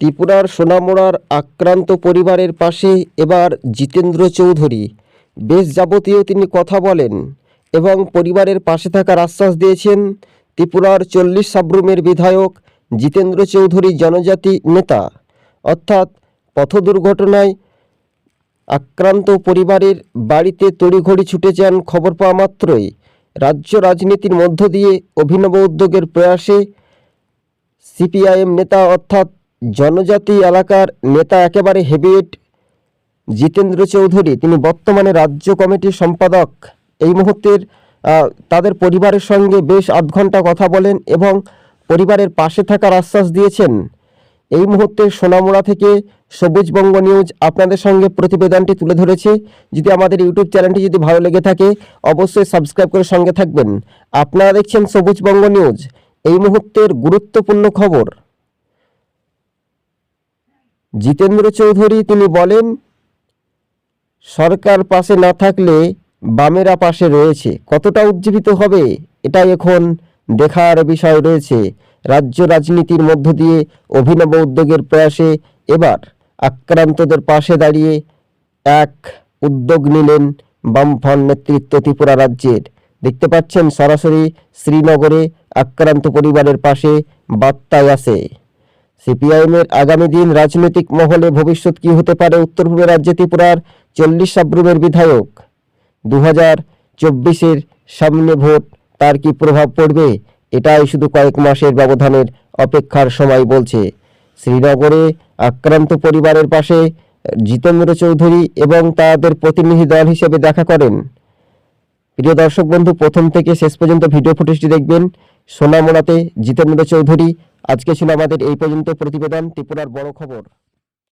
ত্রিপুরার সোনামুড়ার আক্রান্ত পরিবারের পাশে এবার জিতেন্দ্র চৌধুরী। বেশ যাবতীয় তিনি কথা বলেন এবং পরিবারের পাশে থাকার আশ্বাস দিয়েছেন। ত্রিপুরার 40 সাব্রুমের বিধায়ক জিতেন্দ্র চৌধুরী জনজাতি নেতা, অর্থাৎ পথ দুর্ঘটনায় আক্রান্ত পরিবারের বাড়িতে তড়িঘড়ি ছুটে যান খবর পাওয়া মাত্রই। রাজ্য রাজনীতির মধ্য দিয়ে অভিনব উদ্যোগের প্রয়াসে সিপিআইএম নেতা অর্থাৎ জনজাতি এলাকার নেতা একেবারে হেভিওয়েট জিতেন্দ্র চৌধুরী, তিনি বর্তমানে রাজ্য কমিটির সম্পাদক। এই মুহূর্তের তাদের পরিবারের সঙ্গে বেশ আধ ঘন্টা কথা বলেন এবং পরিবারের পাশে থাকার আশ্বাস দিয়েছেন। এই মুহূর্তে সোনামুড়া থেকে সবুজবঙ্গ নিউজ আপনাদের সঙ্গে প্রতিবেদনটি তুলে ধরেছে। যদি আমাদের ইউটিউব চ্যানেলটি যদি ভালো লেগে থাকে অবশ্যই সাবস্ক্রাইব করে সঙ্গে থাকবেন। আপনারা দেখছেন সবুজবঙ্গ নিউজ। এই মুহূর্তের গুরুত্বপূর্ণ খবর। জিতেন্দ্র চৌধুরী তিনি বলেন, সরকার পাশে না থাকলে বামেরা পাশে রয়েছে। কতটা উজ্জীবিত হবে এটাই এখন দেখার বিষয় রয়েছে। রাজ্য রাজনীতির মধ্য দিয়ে অভিনব উদ্যোগের প্রয়াসে এবার আক্রান্তদের পাশে দাঁড়িয়ে এক উদ্যোগ নিলেন বামফ্রন্ট নেতৃত্ব ত্রিপুরা রাজ্যের। দেখতে পাচ্ছেন সরাসরি শ্রীনগরে আক্রান্ত পরিবারের পাশে বার্তায় আসে। সিপিআইএমের আগামী দিন রাজনৈতিক মহলে ভবিষ্যৎ কি হতে পারে? উত্তর পূর্ব রাজ্যে ত্রিপুরার 40 সাব্রুমের বিধায়ক। 2024-এর সামনে ভোট, তার কি প্রভাব পড়বে? এটাই শুধু কয়েক মাসের ব্যবধানের অপেক্ষার সময় বলছে। শ্রীনগরে আক্রান্ত পরিবারের পাশে জিতেন্দ্র চৌধুরী এবং তাদের প্রতিনিধি দল হিসেবে দেখা করেন। প্রিয় দর্শক বন্ধু, প্রথম থেকে শেষ পর্যন্ত ভিডিও ফুটেজটি দেখবেন। সোনামুড়াতে জিতেন্দ্র চৌধুরী। আজকে ছিল আমাদের এই পর্যন্ত প্রতিবেদন। ত্রিপুরার বড় খবর।